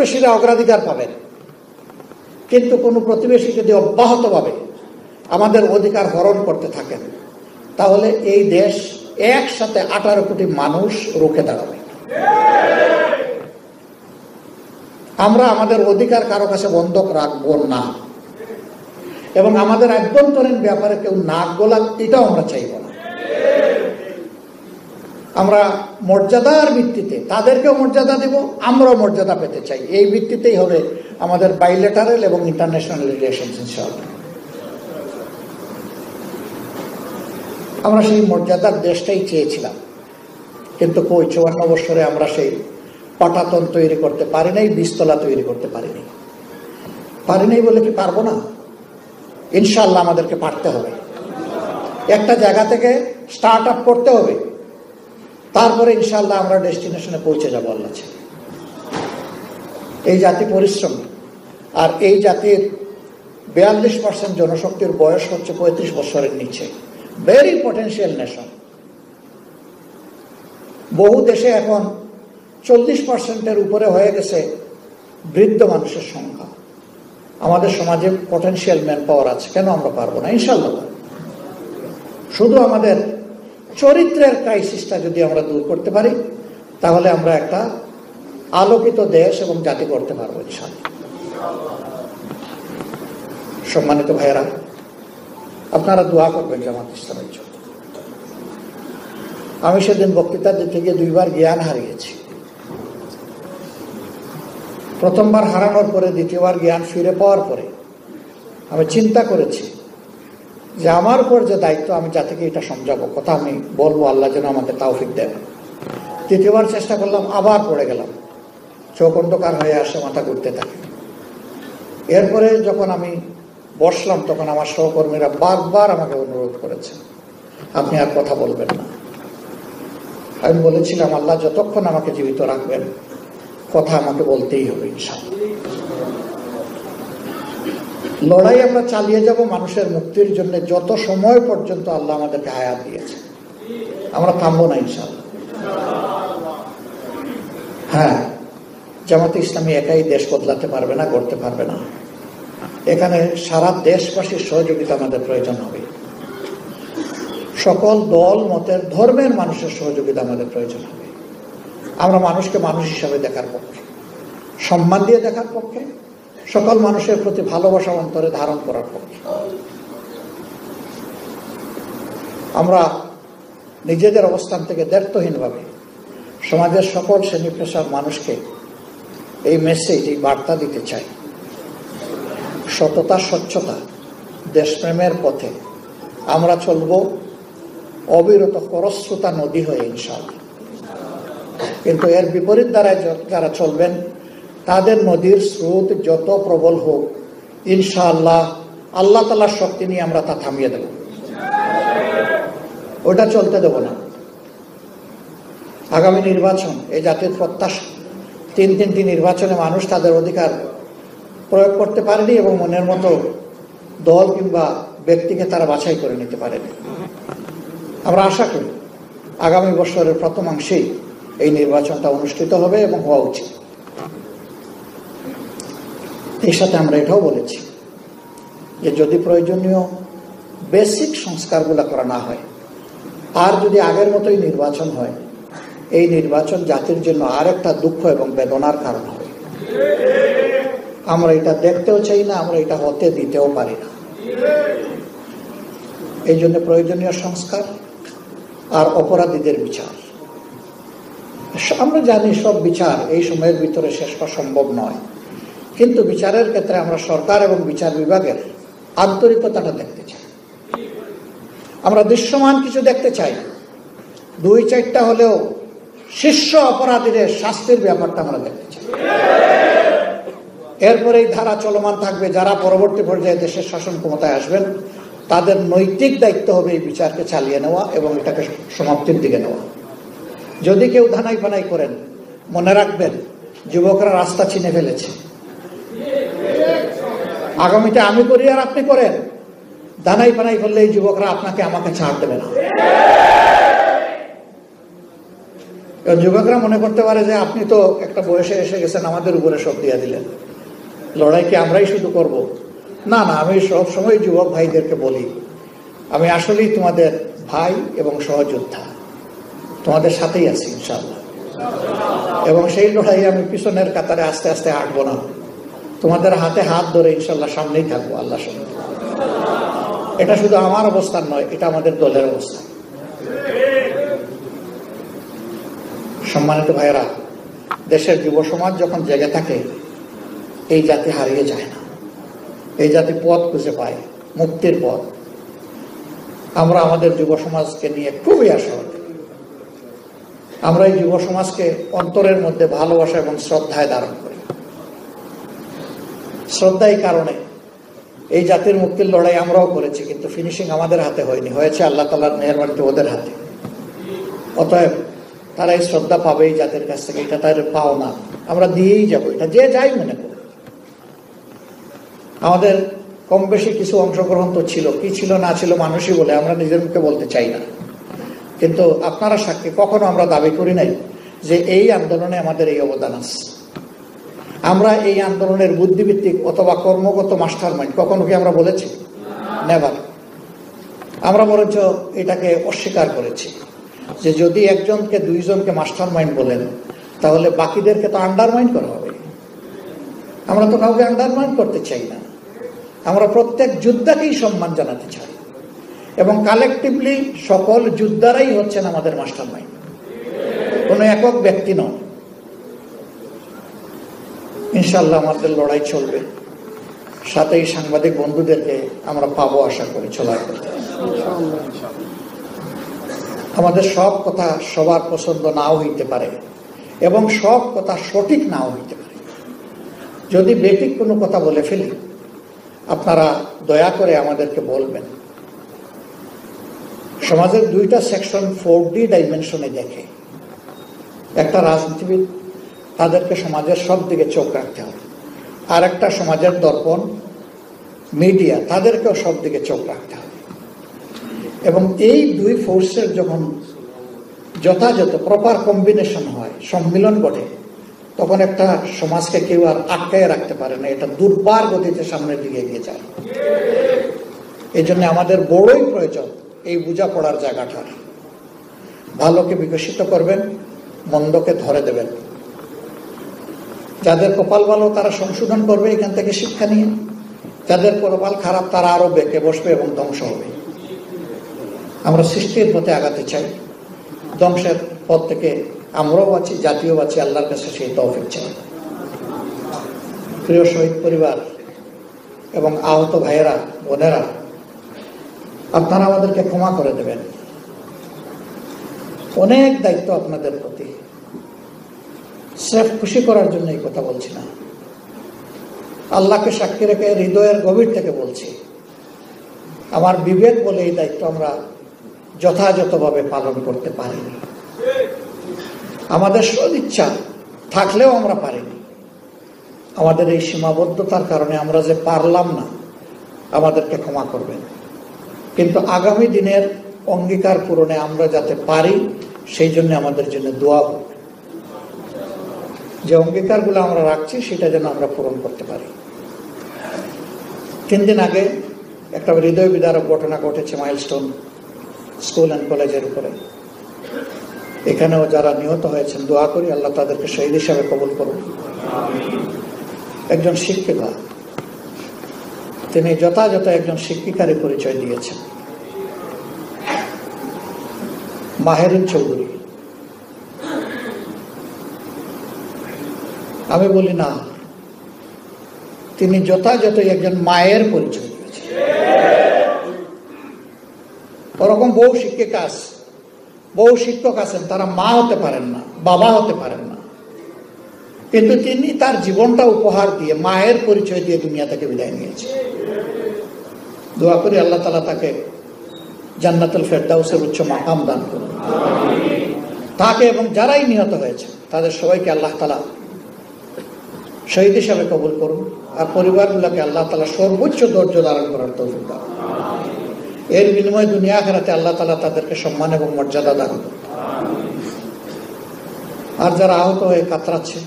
প্রতিবেশীরা অগ্রাধিকার পাবেন, কিন্তু কোনো প্রতিবেশী যদি অব্যাহতভাবে আমাদের অধিকার হরণ করতে থাকেন, তাহলে এই দেশ একসাথে 18 কোটি মানুষ রুখে দাঁড়াবে। আমরা আমাদের অধিকার কারো কাছে বন্ধক রাখবো না, এবং আমাদের আভ্যন্তরীণ ব্যাপারে কেউ নাক গলাক এটাও আমরা চাইব না। আমরা মর্যাদার ভিত্তিতে তাদেরকেও মর্যাদা দেব, আমরাও মর্যাদা পেতে চাই। এই ভিত্তিতেই হবে আমাদের বাইলেটারাল এবং ইন্টারন্যাশনাল রিলেশনস ইনশাআল্লাহ। আমরা সেই মর্যাদার দেশটাই চেয়েছিলাম, কিন্তু কই 54 বছরে আমরা সেই পাটাতন তৈরি করতে পারি নাই, বীজতলা তৈরি করতে পারিনি। পারিনি বলে কি পারবো না? ইনশাআল্লাহ আমাদেরকে পারতে হবে। একটা জায়গা থেকে স্টার্ট আপ করতে হবে, তারপরে ইনশাআল্লাহ আমরা ডেস্টিনেশনে পৌঁছে যাবো আল্লাহ ছেড়ে। এই জাতি পরিশ্রম, আর এই জাতির 42% জনশক্তির বয়স হচ্ছে 35 বছরের নিচে। Very potential nation. বহু দেশে এখন 40%-এর উপরে হয়ে গেছে বৃদ্ধ মানুষের সংখ্যা। আমাদের সমাজে পটেনশিয়াল ম্যান পাওয়ার আছে, কেন আমরা পারবো না? ইনশাআল্লাহ। শুধু আমাদের চরিত্রের ক্রাইসিসটা যদি আমরা দূর করতে পারি, তাহলে আমরা একটা আলোকিত দেশ এবং জাতি করতে পারবো ইনশাআল্লাহ। সম্মানিত ভাইয়েরা, আপনারা দোয়া করবেন জামাত ইসলামের জন্য। আমি সেদিন বক্তৃতা দিতে গিয়ে 2 বার জ্ঞান হারিয়েছি। প্রথমবার হারানোর পরে, দ্বিতীয়বার জ্ঞান ফিরে পাওয়ার পরে আমি চিন্তা করেছি যে আমার উপর যে দায়িত্ব, আমি জাতিকে এটা সমঝাবো, কথা আমি বলবো, আল্লাহ যেন আমাদের তৌফিক দেন। তৃতীয়বার চেষ্টা করলাম, আবার পড়ে গেলাম, চোখ অন্ধকার হয়ে আসে, মাথা ঘুরতে থাকে। এরপরে যখন আমি বসলাম, তখন আমার সহকর্মীরা বারবার আমাকে অনুরোধ করেছে, আপনি আর কথা বলবেন না। আমি বলেছিলাম, আল্লাহ যতক্ষণ আমাকে জীবিত রাখবেন, কথা আমাকে বলতেই হবে ইনশাআল্লাহ। লড়াই আমরা চালিয়ে যাব মানুষের মুক্তির জন্য, যত সময় পর্যন্ত আল্লাহ আমাদেরকে হায়াত দিয়েছে। আমরা থামবো না ইনশাআল্লাহ। হ্যাঁ, জামাতে ইসলামী একাই দেশ বদলাতে পারবে না, করতে পারবে না। এখানে সারা দেশবাসীর সহযোগিতা আমাদের প্রয়োজন হবে। সকল দল মতের ধর্মের মানুষের সহযোগিতা আমাদের প্রয়োজন হবে। আমরা মানুষকে মানুষ হিসাবে দেখার পক্ষে, সম্মান দিয়ে দেখার পক্ষে, সকল মানুষের প্রতি ভালোবাসা অন্তরে ধারণ করার পক্ষে। আমরা নিজেদের অবস্থান থেকে দ্ব্যর্থহীনভাবে সমাজের সকল শ্রেণী পেশার মানুষকে এই মেসেজ, এই বার্তা দিতে চাই, সততা, স্বচ্ছতা, দেশপ্রেমের পথে আমরা চলব অবিরত খরস্রোতা নদী হয়ে ইনশাআল্লাহ। কিন্তু এর বিপরীত দ্বারায় যারা চলবেন, তাদের নদীর স্রোত যত প্রবল হোক, ইনশাআল্লাহ আল্লাহ তাআলার শক্তি নিয়ে আমরা তা থামিয়ে দেব, ওটা চলতে দেব না। আগামী নির্বাচন এই জাতির প্রত্যাশা। 3টি নির্বাচনে মানুষ তাদের অধিকার প্রয়োগ করতে পারেনি এবং মনের মতো দল কিংবা ব্যক্তিকে তারা বাছাই করে নিতে পারেনি। আমরা আশা করি আগামী বছরের প্রথমাংশেই এই নির্বাচনটা অনুষ্ঠিত হবে এবং হওয়া উচিত। এর সাথে আমরা এটাও বলেছি যে যদি প্রয়োজনীয় বেসিক সংস্কারগুলো করা না হয়, আর যদি আগের মতোই নির্বাচন হয়, এই নির্বাচন জাতির জন্য আরেকটা দুঃখ এবং বেদনার কারণ হবে। আমরা এটা দেখতেও চাই না, আমরা এটা হতে দিতেও পারি না। এই জন্য প্রয়োজনীয় সংস্কার আর অপরাধীদের বিচার। আমরা জানি সব বিচার এই সময়ের ভিতরে শেষ করা সম্ভব নয়, কিন্তু বিচারের ক্ষেত্রে আমরা সরকার এবং বিচার বিভাগের আন্তরিকতাটা দেখতে চাই। আমরা দৃশ্যমান কিছু দেখতে চাই, 2-4টা হলেও শীর্ষ অপরাধীদের শাস্তির ব্যাপারটা আমরা দেখতে চাই। এরপরে এই ধারা চলমান থাকবে। যারা পরবর্তী পর্যায়ে দেশের শাসন ক্ষমতায় আসবেন, তাদের নৈতিক দায়িত্ব হবে এই বিচারকে চালিয়ে নেওয়া এবং এটাকে সমাপ্তির দিকে নেওয়া। যদি কেউ ধানাই পানাই করেন, মনে রাখবেন যুবকরা রাস্তা চিনে ফেলেছে। আগামীতে আমি করি আর আপনি করেন, ধানাই পানাই করলে এই যুবকরা আপনাকে আমাকে ছাড় দেবে না। যুবকরা মনে করতে পারে যে আপনি তো একটা বয়সে এসে গেছেন, আমাদের উপরে সব দিয়ে দিলেন, লড়াই কি আমরাই শুধু করব? না না, আমি সব সময় যুবক ভাইদেরকে বলি, আমি আসলেই তোমাদের ভাই এবং সহযোদ্ধা, তোমাদের সাথেই আছি ইনশাআল্লাহ। এবং সেই লড়াই আমি পিছনের কাতারে আস্তে আস্তে হাঁটবো না, তোমাদের হাতে হাত ধরে ইনশাআল্লাহ সামনেই থাকবো আল্লাহর সঙ্গে। এটা শুধু আমার অবস্থান নয়, এটা আমাদের দলের অবস্থান। সম্মানিত ভাইয়েরা, দেশের যুব সমাজ যখন জেগে থাকে, এই জাতি হারিয়ে যায় না, এই জাতি পথ খুঁজে পায়, মুক্তির পথ। আমরা আমাদের যুব সমাজকে নিয়ে খুবই আশাবাদী। আমরা এই যুব সমাজকে অন্তরের মধ্যে ভালোবাসা এবং শ্রদ্ধায় ধারণ করি। শ্রদ্ধা এই কারণে, এই জাতির মুক্তির লড়াই আমরাও করেছি, কিন্তু ফিনিশিং আমাদের হাতে হয়নি, হয়েছে আল্লাহ তাআলার মেহেরবানিতে ওদের হাতে। অতএব তারা এই শ্রদ্ধা পাবে এই জাতির কাছ থেকে, এটা তাদের পাওনা, আমরা দিয়েই যাবো, এটা যে যাই মনে করো। আমাদের কম বেশি কিছু অংশগ্রহণ তো ছিল, কি ছিল না ছিল মানুষই বলে, আমরা নিজের মুখে বলতে চাই না, কিন্তু আপনারা সাক্ষী, কখনো আমরা দাবি করি নাই যে এই আন্দোলনে আমাদের এই অবদান আছে। আমরা এই আন্দোলনের বুদ্ধিভিত্তিক অথবা কর্মগত মাস্টার মাইন্ড কখনো কি আমরা বলেছি? নেভার। আমরা বরঞ্চ এটাকে অস্বীকার করেছি যে যদি একজনকে দুইজনকে মাস্টার মাইন্ড বলেন, তাহলে বাকিদেরকে তো আন্ডারমাইন্ড করা হবে। আমরা তো কাউকে আন্ডারমাইন্ড করতে চাই না, আমরা প্রত্যেক যোদ্ধাকেই সম্মান জানাতে চাই, এবং কালেকটিভলি সকল যোদ্ধারাই হচ্ছেন আমাদের মাস্টার মাইন্ড, কোনো একক ব্যক্তি নয়। ইনশাআল্লাহ আমাদের লড়াই চলবে, সাথে এই সাংবাদিক বন্ধুদেরকে আমরা পাবো আশা করি চলার করতে। আমাদের সব কথা সবার পছন্দ নাও হইতে পারে, এবং সব কথা সঠিক নাও হইতে পারে। যদি বেঠিক কোনো কথা বলে ফেলি, আপনারা দয়া করে আমাদেরকে বলবেন। সমাজের দুইটা সেকশন 4D ডাইমেনশনে দেখে। একটা রাজনীতিবিদ, তাদেরকে সমাজের সব দিকে চোখ রাখতে হবে। আর একটা সমাজের দর্পণ, মিডিয়া, তাদেরকেও সব দিকে চোখ রাখতে হবে। এবং এই দুই ফোর্সের যখন যথাযথ প্রপার কম্বিনেশন হয়, সম্মিলন ঘটে, তখন একটা সমাজকে কেউ আর আটকায় রাখতে পারে না, এটা দুর্বার গতিতে সামনের দিকে এগিয়ে যায়। এই জন্য আমাদের বড়ই প্রয়োজন এই বোঝাপড়ার জায়গাটার। ভালোকে বিকশিত করবেন, মন্দকে ধরে দেবেন। যাদের কপাল ভালো তারা সংশোধন করবে এখান থেকে শিক্ষা নিয়ে, যাদের কপাল খারাপ তারা আরো বেঁকে বসবে এবং ধ্বংস হবে। আমরা সৃষ্টির পথে আগাতে চাই, ধ্বংসের পথ থেকে আমরাও আছি, জাতীয় আছি, আল্লাহর কাছে সেই তৌফিক চাই। প্রিয় শহীদ পরিবার এবং আহত ভাইয়েরা, বোনেরা, আপনারা আমাদেরকে ক্ষমা করে দেবেন। অনেক দায়িত্ব আপনাদের প্রতি, স্রেফ খুশি করার জন্য এই কথা বলছি না, আল্লাহকে সাক্ষী রেখে হৃদয়ের গভীর থেকে বলছি। আমার বিবেক বলে এই দায়িত্ব আমরা যথাযথভাবে পালন করতে পারিনি। আমাদের সদিচ্ছা থাকলেও আমরা পারিনি। আমাদের এই সীমাবদ্ধতার কারণে আমরা যে পারলাম না, আমাদেরকে ক্ষমা করবেন। কিন্তু আগামী দিনের অঙ্গীকার পূরণে আমরা যাতে পারি, সেই জন্য আমাদের জন্য দোয়া হোক। যে অঙ্গীকারগুলো আমরা রাখছি সেটা যেন আমরা পূরণ করতে পারি। 3 দিন আগে একটা হৃদয় বিদারক ঘটনা ঘটেছে মাইলস্টোন স্কুল অ্যান্ড কলেজের উপরে। এখানেও যারা নিহত হয়েছেন, দোয়া করি আল্লাহ তাদেরকে শহীদ হিসাবে কবুল করুন। একজন শিক্ষিকা, তিনি যথাযথ একজন শিক্ষিকারই পরিচয় দিয়েছেন, মাহেরুন চৌধুরী। আমি বলি না, তিনি যথাযথ একজন মায়ের পরিচয় দিয়েছেন। ওরকম বহু শিক্ষিকা আছে, বহু শিক্ষক আছেন, তারা মা হতে পারেন না, বাবা হতে পারেন না, কিন্তু তিনি তার জীবনটা উপহার দিয়ে মায়ের পরিচয় দিয়ে দুনিয়া থেকে বিদায় নিয়েছে। দোয়া করি আল্লাহ তাআলা তাকে জান্নাতুল ফেরদাউসের উচ্চ মাকাম দান করুন। তাকে এবং যারাই নিহত হয়েছে তাদের সবাইকে আল্লাহ তাআলা শহীদ হিসাবে কবুল করুন, আর পরিবারগুলোকে আল্লাহ তাআলা সর্বোচ্চ ধৈর্য ধারণ করার তৌফিক দান। এর বিনিময়ে দুনিয়া আখিরাতে আল্লাহ তাআলা তাদেরকে সম্মান এবং মর্যাদা দান করুন। আর যারা আহত হয়ে কাতরাচ্ছে,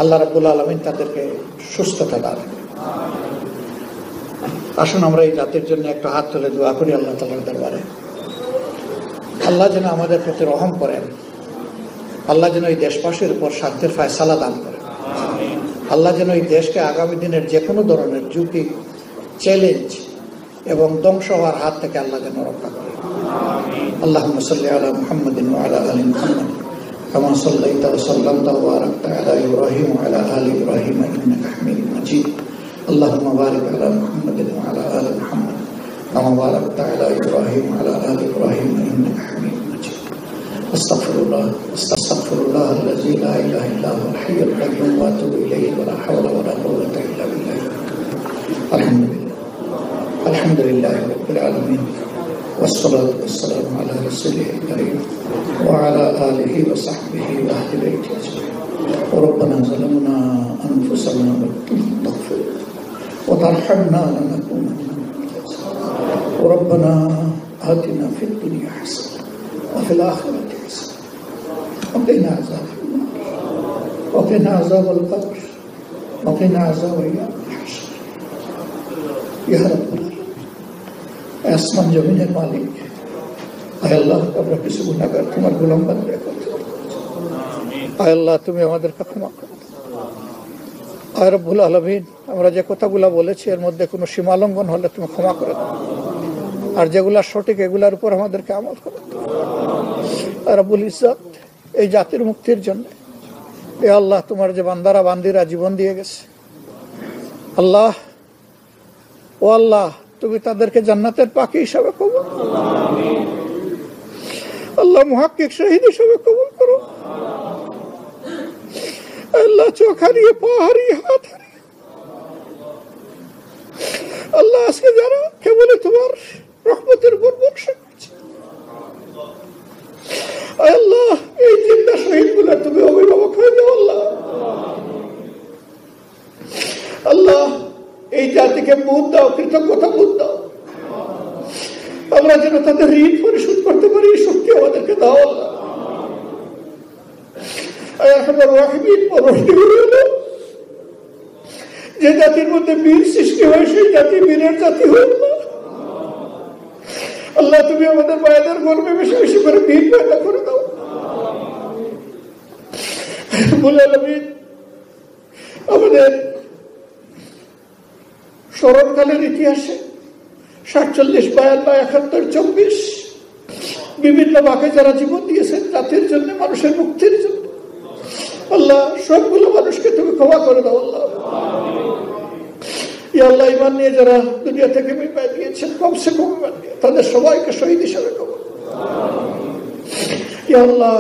আল্লাহ রাব্বুল আলামিন তাদেরকে সুস্থতা দান। আসুন আমরা এই জাতির জন্য একটা হাত তুলে দোয়া করি আল্লাহ তাআলার দরবারে। আল্লাহ যেন আমাদের প্রতি রহম করেন, আল্লাহ যেন এই দেশবাসীর উপর শান্তির ফয়সালা দান করেন, আল্লাহ যেন এই দেশকে আগামী দিনের যে কোনো ধরনের ঝুঁকি, চ্যালেঞ্জ এবং ধ্বংস হওয়ার হাত থেকে আল্লাহ যেন রক্ষা করেন। আল্লাহুম্মা সাল্লি আলা মুহাম্মাদিন ওয়া আলা আলি মুহাম্মাদ কামা সাল্লাইতা ওয়া সাল্লামতা ওয়া বারাকতা আলা ইব্রাহিম ওয়া আলা আলি ইব্রাহিম ইন্নাকা হামিদুম মাজিদ। আল্লাহুম্মা বারিক আলা মুহাম্মাদিন ওয়া আলা আলি মুহাম্মাদ কামা বারাকতা আলা ইব্রাহিম ওয়া আলা আলি ইব্রাহিম ইন্নাকা হামিদুম মাজিদ। আস্তাগফিরুল্লাহ আল্লাযী লা ইলাহা ইল্লা হুয়াল হাইয়ুল কাইয়্যুম ওয়া আতুবু ইলাইহি ওয়া লা হাওলা ওয়া লা কুওয়াতা ইল্লা বিল্লাহ। আলহামদুলিল্লাহি রাব্বিল আলামিন والصلاة والسلام على رسوله الكريم وعلى آله وصحبه وأهل بيته أجمعين. وربنا ظلمنا أنفسنا وإن لم تغفر وترحمنا لنكونن من الخاسرين. وربنا آتنا في الدنيا حسنة وفي الآخرة حسنة وقنا عذاب النار وقنا عذاب القبر وقنا عذاب يوم الحشر. يا رب আসমান জমিনের মালিক, আয় আল্লাহ আমরা কিছু গুনাহগার তোমার গোলাম বান্দা করতে, আয় আল্লাহ তুমি আমাদেরকে ক্ষমা করো। আয় রব্বুল আলামিন, আমরা যে কথাগুলা বলেছি এর মধ্যে কোনো সীমালঙ্ঘন হলে তুমি ক্ষমা করে দাও, আর যেগুলা সঠিক এগুলার উপর আমাদেরকে আমল করো। আয় রব্বুল ইজ্জত, এই জাতির মুক্তির জন্য এ আল্লাহ তোমার যে বান্দারা বান্দিরা জীবন দিয়ে গেছে, আল্লাহ ও আল্লাহ তুমি তাদেরকে জান্নাতের পাখি হিসাবে কবুল করো, আল্লাহ মুহাক্কিক শহীদ হিসাবে কবুল করো। আল্লাহ চোখ হারিয়ে, পা হারিয়ে, হাত হারিয়ে, আল্লাহ আজকে যারা কেবল তোমার রহমতের উপর বর্ষা করছে, আল্লাহ এই জিন্দা শহীদ গুলা তুমি অভিভাবক হয়ে যাও। আল্লাহ আল্লাহ এই জাতিকে বুঝ দাও, কৃতজ্ঞতা বুঝ দাও, আমরা যেন তাদের ঋণ পরিশোধ করতে পারি এই শক্তি আমাদেরকে দাও। যে জাতির মধ্যে বীর সৃষ্টি হয় সেই জাতি বীরের জাতি হল না। আল্লাহ তুমি আমাদের মায়েদের গর্বে বেশি বেশি করে বীর পয়দা করে দাও। আমাদের স্মরণকালের ইতিহাসে 47, 52, 71, 24 বিভিন্ন বাঁকে যারা জীবন দিয়েছেন জাতির জন্য, মানুষের মুক্তির জন্য, আল্লাহ সবগুলো মানুষকে তুমি ক্ষমা করে দাও। আল্লাহ আল্লাহ ইমান নিয়ে যারা দুনিয়া থেকে বিদায় দিয়েছেন, কমসে কম ইমান নিয়ে তাদের সবাইকে শহীদ হিসাবে কবুল করো। আল্লাহ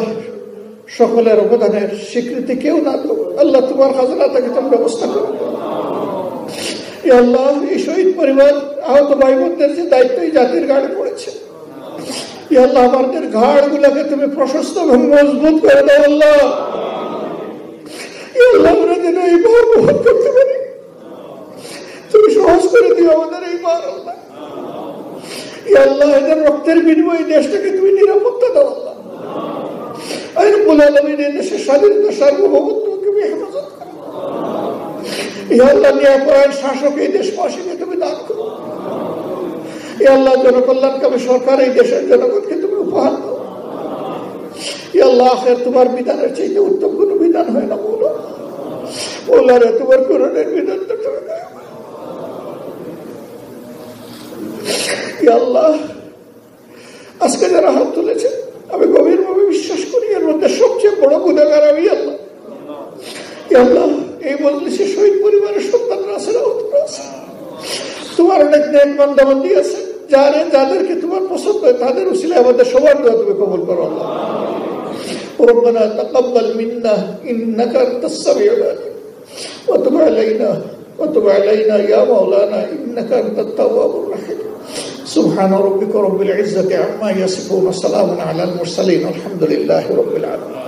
সকলের অবদানের স্বীকৃতি কেউ না দাও, আল্লাহ তোমার খাজনা থেকে তুমি ব্যবস্থা করো। আল্লাহ এই শহীদ পরিবার, আহত ভাই বোনদের যে দায়িত্ব এই জাতির ঘাড়ে পড়েছে, আল্লাহ আমাদের ঘাড় গুলাকে তুমি প্রশস্ত এবং মজবুত করে দাও। আল্লাহ আমরা যেন এই ভার বহন করতে পারি, তুমি সহজ করে দিও আমাদের এই ভার। আল্লাহ এদের রক্তের বিনিময়ে দেশটাকে তুমি নিরাপত্তা দাও। আল্লাহ রব্বুল আলামিন এই দেশের স্বাধীনতা, সার্বভৌমত্বকে তুমি হেফাজত করো। আল্লাহ ন্যায়পরায়ণ শাসক এই দেশবাসীকে তুমি দান করো। আল্লাহ জনকল্যাণকামী সরকার এই দেশের জনগণকে তুমি উপহার দাও। আল্লাহ তোমার বিধানের চাইতে উত্তম কোন বিধান হয় না। বলো ওলারে তোমার করণের বিধান তো আল্লাহ আজকে যারা হাত তুলেছে আমি গভীরভাবে বিশ্বাস করি এর মধ্যে সবচেয়ে বড় গুনাহগার আমি। আল্লাহ আল্লাহ এই মজলিসে শহীদ পরিবারের সন্তানরা আছে, তোমার অনেক নেক বান্দাবান্দি আছে, যাদেরকে তোমার পছন্দ হয় তাদের উসিলায় আমাদের সবার দোয়া তুমি কবুল করো। আল্লাহ ربنا تقبل منا إنك أنت السميع العليم وتب علينا يا مولانا إنك أنت التواب الرحيم. سبحان ربك رب العزة عما يصفون وسلام على المرسلين والحمد لله رب العالمين.